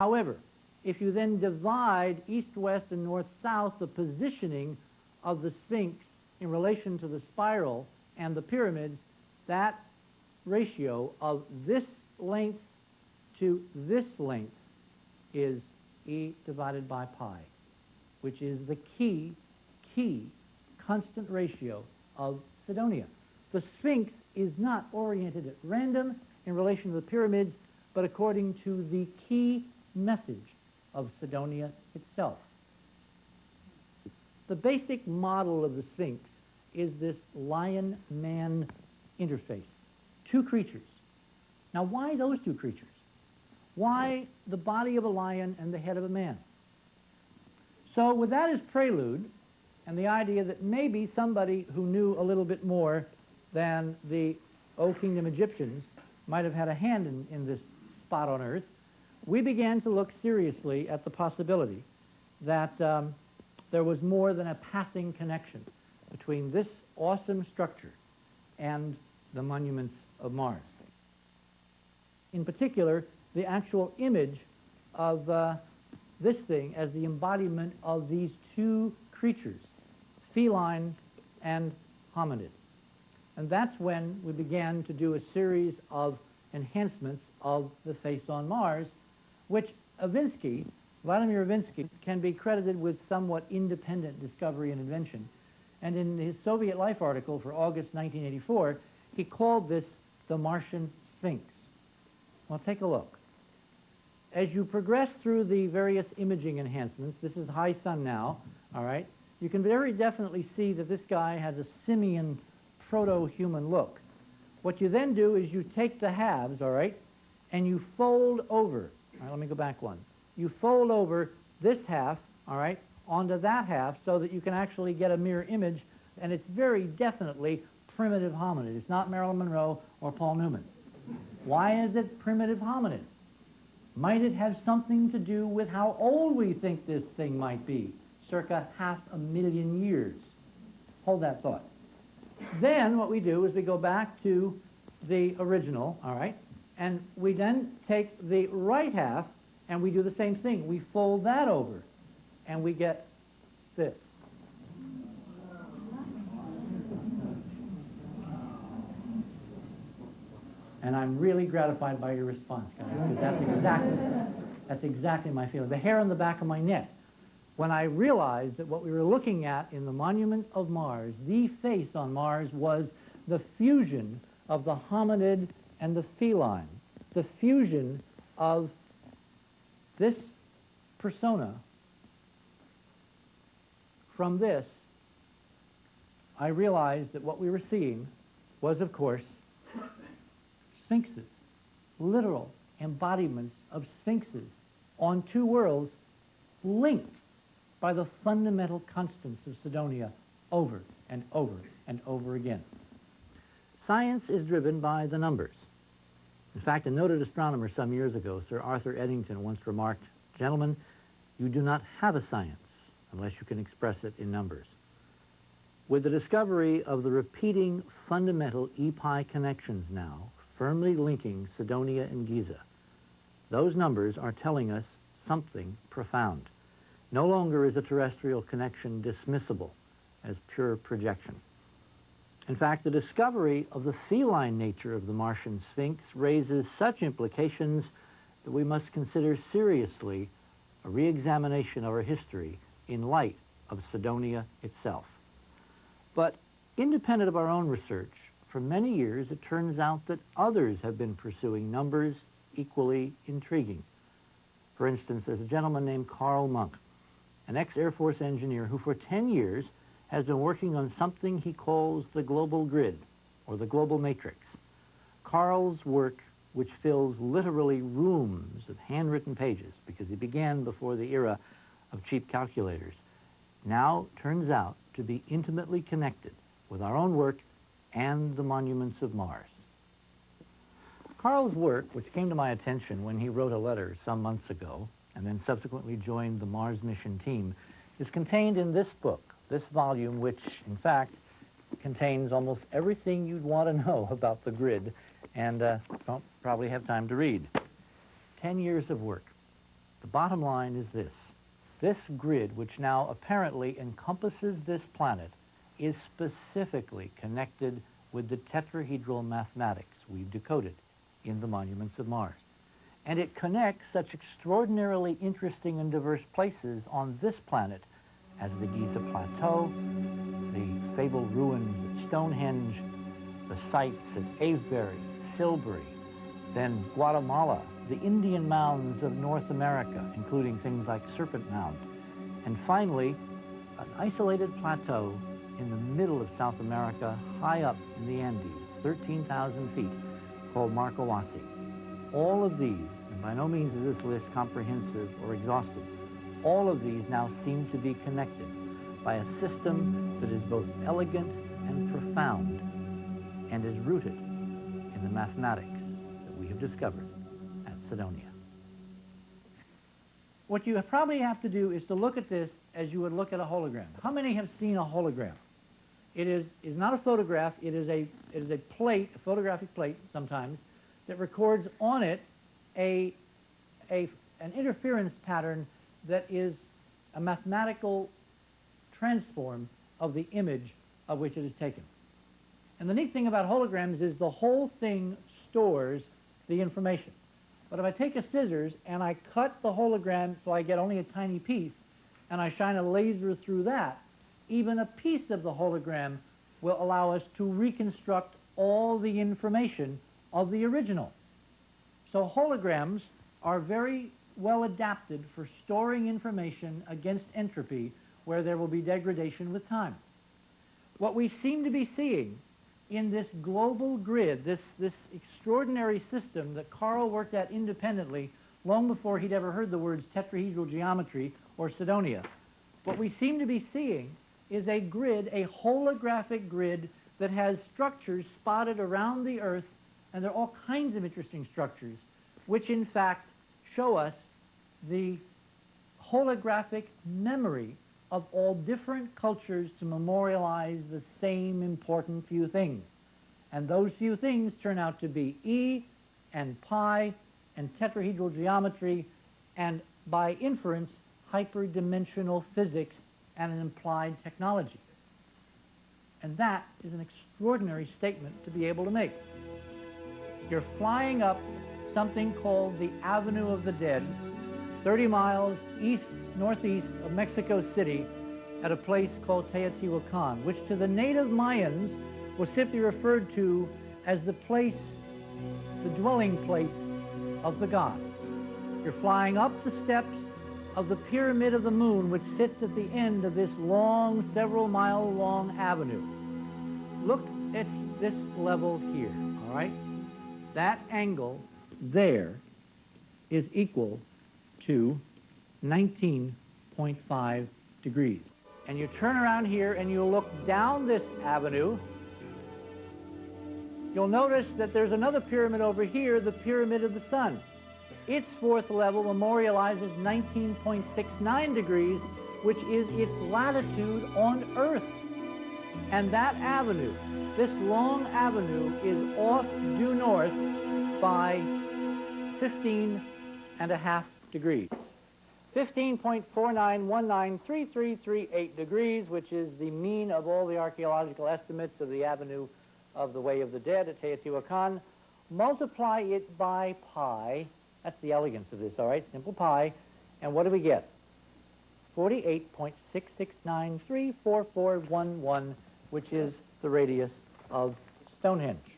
However, if you then divide east, west, and north, south, the positioning of the Sphinx in relation to the spiral and the pyramids, that ratio of this length to this length is E divided by pi, which is the key constant ratio of Cydonia. The Sphinx is not oriented at random in relation to the pyramids, but according to the key message of Cydonia itself. The basic model of the Sphinx is this lion-man interface. Two creatures. Now, why those two creatures? Why the body of a lion and the head of a man? So with that as prelude, and the idea that maybe somebody who knew a little bit more than the Old Kingdom Egyptians might have had a hand in this spot on Earth, we began to look seriously at the possibility that there was more than a passing connection between this awesome structure and the monuments of Mars. In particular, the actual image of this thing as the embodiment of these two creatures, feline and hominid. And that's when we began to do a series of enhancements of the face on Mars, which Vladimir Ivinsky, can be credited with somewhat independent discovery and invention. And in his Soviet Life article for August 1984, he called this the Martian Sphinx. Well, take a look. As you progress through the various imaging enhancements, this is high sun now, all right, you can very definitely see that this guy has a simian proto-human look. What you then do is you take the halves, all right, and you fold over. All right, let me go back one. You fold over this half, all right, onto that half so that you can actually get a mirror image, and it's very definitely primitive hominid. It's not Marilyn Monroe or Paul Newman. Why is it primitive hominid? Might it have something to do with how old we think this thing might be? Circa 500,000 years. Hold that thought. Then what we do is we go back to the original, all right, and we then take the right half and we do the same thing. We fold that over and we get this. And I'm really gratified by your response, guys, because that's exactly my feeling. The hair on the back of my neck. When I realized that what we were looking at in the monument of Mars, the face on Mars, was the fusion of the hominid and the feline, the fusion of this persona from this, I realized that what we were seeing was, of course, sphinxes, literal embodiments of sphinxes on two worlds linked by the fundamental constants of Cydonia over and over and over again. Science is driven by the numbers. In fact, a noted astronomer some years ago, Sir Arthur Eddington, once remarked, "Gentlemen, you do not have a science unless you can express it in numbers." With the discovery of the repeating fundamental E-pi connections now, firmly linking Cydonia and Giza, those numbers are telling us something profound. No longer is a terrestrial connection dismissible as pure projection. In fact, the discovery of the feline nature of the Martian Sphinx raises such implications that we must consider seriously a re-examination of our history in light of Cydonia itself. But independent of our own research, for many years it turns out that others have been pursuing numbers equally intriguing. For instance, there's a gentleman named Carl Monk, an ex-Air Force engineer who for 10 years has been working on something he calls the global grid, or the global matrix. Carl's work, which fills literally rooms of handwritten pages, because he began before the era of cheap calculators, now turns out to be intimately connected with our own work and the monuments of Mars. Carl's work, which came to my attention when he wrote a letter some months ago, and then subsequently joined the Mars mission team, is contained in this book, this volume, which, in fact, contains almost everything you'd want to know about the grid, and don't probably have time to read. 10 years of work. The bottom line is this. This grid, which now apparently encompasses this planet, is specifically connected with the tetrahedral mathematics we've decoded in the monuments of Mars. And it connects such extraordinarily interesting and diverse places on this planet as the Giza Plateau, the fabled ruins at Stonehenge, the sites at Avebury, Silbury, then Guatemala, the Indian mounds of North America, including things like Serpent Mound, and finally, an isolated plateau in the middle of South America, high up in the Andes, 13,000 feet, called Marcoasi. All of these, and by no means is this list comprehensive or exhaustive, all of these now seem to be connected by a system that is both elegant and profound and is rooted in the mathematics that we have discovered at Cydonia. What you probably have to do is to look at this as you would look at a hologram. How many have seen a hologram? It is not a photograph, it is a plate, a photographic plate sometimes, that records on it an interference pattern that is a mathematical transform of the image of which it is taken. And the neat thing about holograms is the whole thing stores the information. But if I take a scissors and I cut the hologram so I get only a tiny piece, and I shine a laser through that, even a piece of the hologram will allow us to reconstruct all the information of the original. So holograms are very well adapted for storing information against entropy where there will be degradation with time. What we seem to be seeing in this global grid, this extraordinary system that Carl worked at independently long before he'd ever heard the words tetrahedral geometry or Cydonia, what we seem to be seeing is a grid, a holographic grid that has structures spotted around the Earth, and there are all kinds of interesting structures, which in fact show us the holographic memory of all different cultures to memorialize the same important few things. And those few things turn out to be E and pi and tetrahedral geometry and, by inference, hyperdimensional physics and an implied technology. And that is an extraordinary statement to be able to make. You're flying up something called the Avenue of the Dead, 30 miles northeast of Mexico City, at a place called Teotihuacan, which to the native Mayans was simply referred to as the place, the dwelling place of the gods. You're flying up the steps of the Pyramid of the Moon, which sits at the end of this long, several-mile-long avenue. Look at this level here, all right? That angle there is equal to 19.5 degrees. And you turn around here and you look down this avenue, you'll notice that there's another pyramid over here, the Pyramid of the Sun. Its fourth level memorializes 19.69 degrees, which is its latitude on Earth. And that avenue, this long avenue, is off due north by 15.5 degrees. 15.49193338 degrees, which is the mean of all the archaeological estimates of the Avenue of the Way of the Dead at Teotihuacan. Multiply it by pi. That's the elegance of this, all right? Simple pi. And what do we get? 48.66934411, which is the radius of Stonehenge.